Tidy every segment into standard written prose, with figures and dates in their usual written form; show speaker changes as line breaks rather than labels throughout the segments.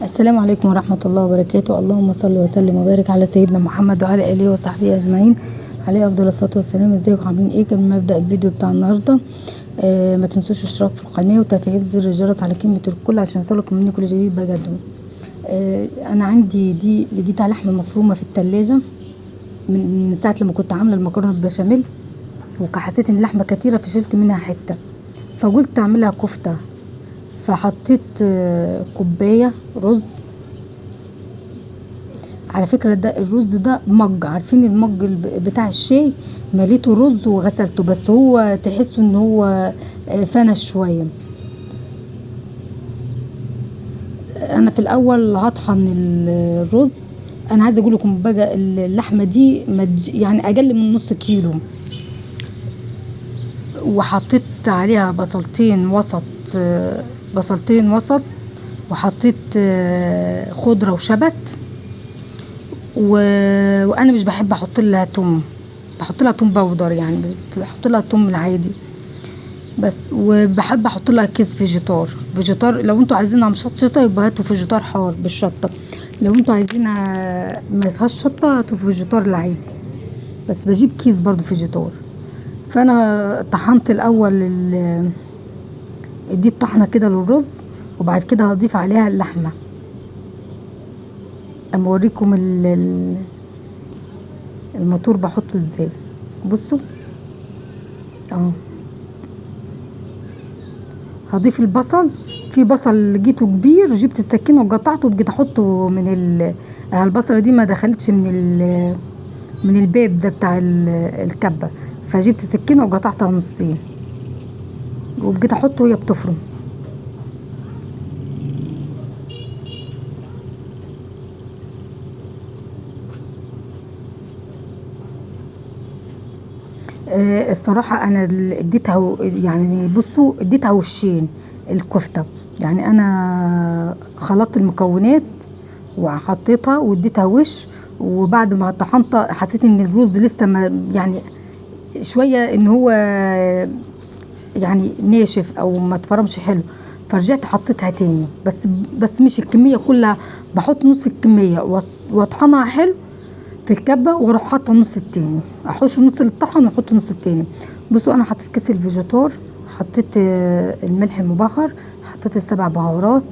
السلام عليكم ورحمة الله وبركاته. اللهم صل وسلم وبارك على سيدنا محمد وعلى آله وصحبه أجمعين عليه أفضل الصلاة والسلام. ازيكم عاملين ايه؟ قبل ما أبدأ الفيديو بتاع النهاردة ما تنسوش الاشتراك في القناة وتفعيل زر الجرس على كلمة الكل عشان يوصلكم مني كل جديد بجد. أنا عندي دي لقيتها لحمة مفرومة في التلاجة من ساعة لما كنت عاملة المكرونة بالبشاميل، وحسيت ان اللحمة كتيرة فشلت منها حتة، فقلت أعملها كفتة. فحطيت كوباية رز. على فكرة ده الرز ده مج، عارفين المج بتاع الشاي، مليته رز وغسلته، بس هو تحسوا ان هو فنش شوية. انا في الاول هطحن الرز. انا عايزه اقول لكم بقى اللحمه دي يعني اقل من نص كيلو، وحطيت عليها بصلتين وسط، وحطيت خضره وشبت، وانا مش بحب احط لها توم، بحط لها توم باودر، يعني بحط لها توم العادي بس. وبحب احط لها كيس فيجيتار، لو انتوا عايزينها مشطشطه يبقى هاتوا فيجيتار حار بالشطه، لو انتوا عايزينها ما فيهاش شطه هاتوا فيجيتار العادي، بس بجيب كيس برضو فيجيتار. فانا طحنت الاول اديت طحنه كده للرز، وبعد كده هضيف عليها اللحمه. اما اوريكم الموتور بحطه ازاي. بصوا اهو، هضيف البصل. في بصل لقيته كبير، جبت السكينه وقطعته وبقيت احطه البصله دي ما دخلتش من الباب ده بتاع الكبه، فجبت سكينه وقطعتها نصين وبقيت احطه وهي بتفرم. الصراحه انا اديتها، يعني بصوا اديتها وشين الكفته، يعني انا خلطت المكونات وحطيتها واديتها وش، وبعد ما طحنتها حسيت ان الرز لسه ما يعني شويه ان هو يعني ناشف او ما اتفرمش حلو، فرجعت حطيتها تاني، بس مش الكميه كلها، بحط نص الكميه واطحنها حلو في الكبه، واروح حاطه النص التاني، احوش النص اللي اتطحن واحط النص التاني. بصوا انا حطيت كيس الفيجيتار، حطيت الملح المبخر، حطيت السبع بهارات،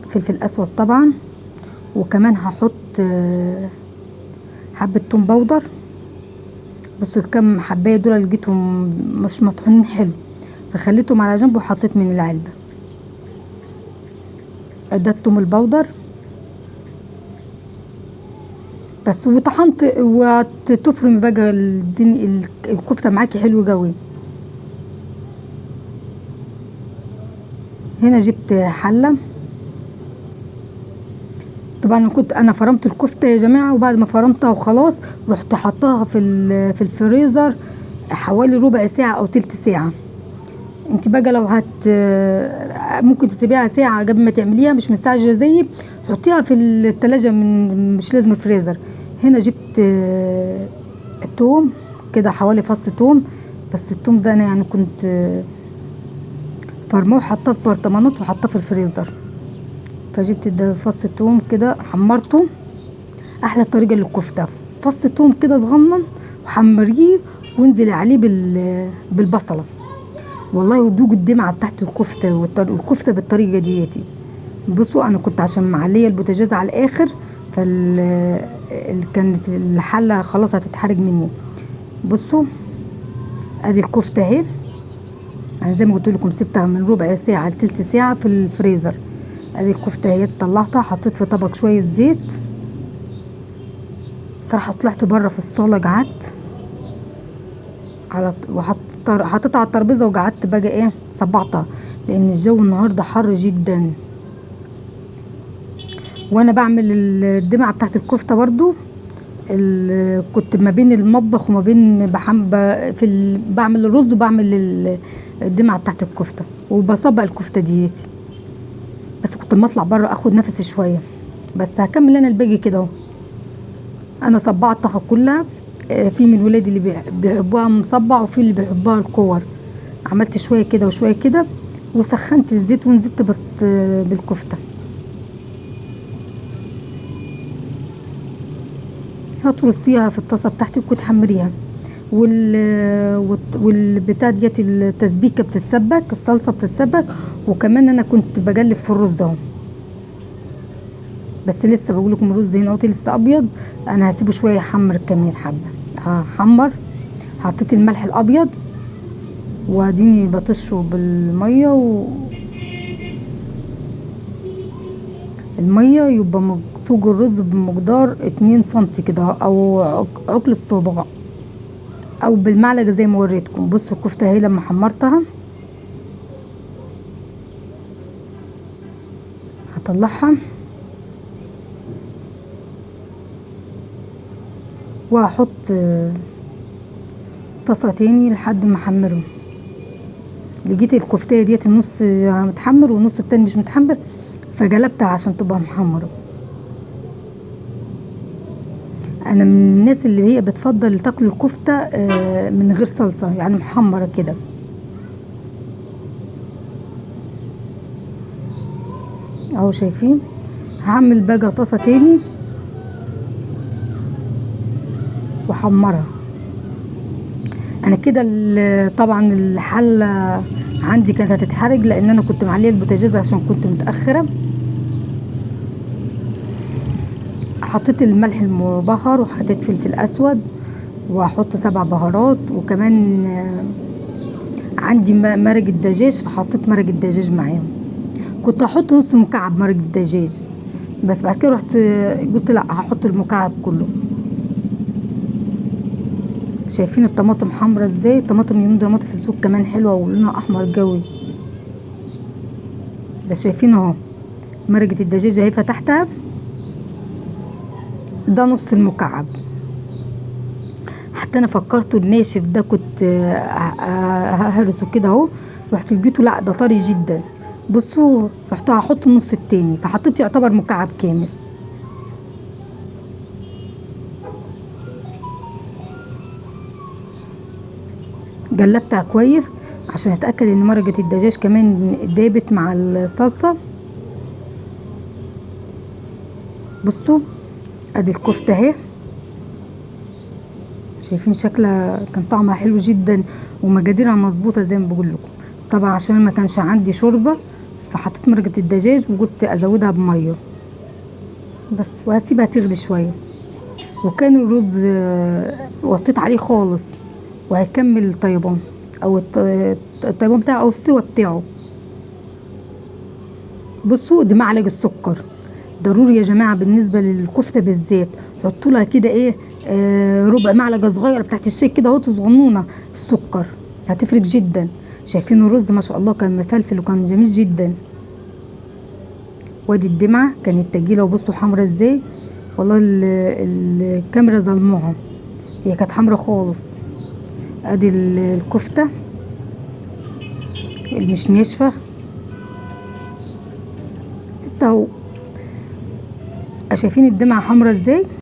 فلفل اسود طبعا، وكمان هحط حبه توم باودر. بصوا الكم حبايه دول لقيتهم مش مطحونين حلو، فخليتهم على جنب وحطيت من العلبه. اديت توم البودر بس، وطحنت وتفرم بقى الكفته معاكي حلو قوي. هنا جبت حله، طبعا انا فرمت الكفته يا جماعه، وبعد ما فرمتها وخلاص رحت حطاها في الفريزر حوالي ربع ساعه او تلت ساعه. انت بقى لو ممكن تسيبيها ساعه قبل ما تعمليها، مش مستعجله زيي، حطيها في التلاجة، مش لازم الفريزر. هنا جبت التوم كده حوالي فص توم، بس التوم ده انا يعني كنت فرموه وحطاه في برطمانات وحطاه في الفريزر، فجبت ده فص توم كده حمرته. احلى طريقه للكفته فص توم كده صغنن وحمريه وانزلي عليه بالبصله، والله ودوق الدمعه بتاعت الكفته والكفته بالطريقه ديتي. بصوا انا كنت عشان معليه البوتاجاز على الاخر، كانت الحله خلاص هتتحرق مني. بصوا ادي الكفته اهي، انا زي ما قلت لكم سبتها من ربع ساعه لتلت ساعه في الفريزر. ادي الكفته اهي طلعتها، حطيت في طبق شويه زيت. صراحه طلعت بره في الصاله قعدت حطيتها على الترابيزه وقعدت بقى ايه صبعتها، لان الجو النهارده حر جدا. وانا بعمل الدمعه بتاعت الكفته برضو، كنت ما بين المطبخ وما بين بعمل الرز وبعمل الدمعه بتاعت الكفته، وبصبع الكفته ديتي. بس كنت لما اطلع بره اخد نفسي شويه، بس هكمل انا الباقي كده اهو. انا صبعتها كلها، في من ولادي اللي بيحبوها مصبع، وفي اللي بيحبوها الكور. عملت شويه كده وشويه كده، وسخنت الزيت ونزلت بالكفته. هترصيها في الطاسه بتاعتك وتحمريها. والبتاع ديت التسبيكه بتتسبك، الصلصه بتتسبك. وكمان انا كنت بجلب في الرز اهو، بس لسه بقول لكم الرز هنا اهوت لسه ابيض. انا هسيبه شويه يحمر كمان حبه. هحمر. حطيت الملح الابيض واديني بطشه بالميه الميه يبقى فوق الرز بمقدار 2 سنتي كده، او عقل الصباع، او بالمعلقه زي ما وريتكم. بصوا الكفته اهي لما حمرتها هطلعها وهحط طاسه تاني لحد ما احمره. لقيت الكفتة ديت النص متحمر والنص التاني مش متحمر، فجلبتها عشان تبقى محمرة. انا من الناس اللي هي بتفضل تاكل الكفتة من غير صلصة، يعني محمرة كده. اهو شايفين. هعمل بقى طاسة تاني وحمرها. انا كده طبعا الحلة عندي كانت هتتحرق لان انا كنت معليه البوتاجاز عشان كنت متأخرة. حطيت الملح المبهر وحطيت فلفل اسود وهحط 7 بهارات. وكمان عندي مرق الدجاج، فحطيت مرق الدجاج معاهم. كنت هحط نص مكعب مرق الدجاج، بس بعد كده رحت قلت لا هحط المكعب كله. شايفين الطماطم حمرا ازاي؟ الطماطم اليومين دول في السوق كمان حلوه ولونها احمر قوي. بس شايفين اهو مرقه الدجاج اهي فتحتها، ده نص المكعب. حتى انا فكرته الناشف ده كنت ههرسه كده اهو، رحت لقيته لا ده طري جدا. بصوا رحت هحط النص التاني، فحطيت يعتبر مكعب كامل. جلبتها كويس عشان اتاكد ان مرقه الدجاج كمان دابت مع الصلصه. بصوا ادي الكفته اهي، شايفين شكلها كان طعمها حلو جدا ومقاديرها مظبوطه زي ما بقول لكم. طبعا عشان ما كانش عندي شوربه فحطيت مرقه الدجاج وقلت ازودها بميه بس، وهسيبها تغلي شويه. وكان الرز وطيت عليه خالص وهيكمل الطيبان او الطيبان بتاعه او السوا بتاعه. بصوا دي معلقه السكر ضروري يا جماعه بالنسبه للكفته بالذات. حطوا لها كده ايه ربع معلقه صغيره بتاعت الشاي كده اهو صغنونه السكر، هتفرق جدا. شايفين الرز ما شاء الله كان مفلفل وكان جميل جدا. وادي الدمعه كانت تجيله وبصوا حمرا ازاي. والله الكاميرا ظلموها، هي كانت حمرا خالص. ادي الكفته اللي مش ناشفه سبتها. شايفين الدمعه حمرا ازاي.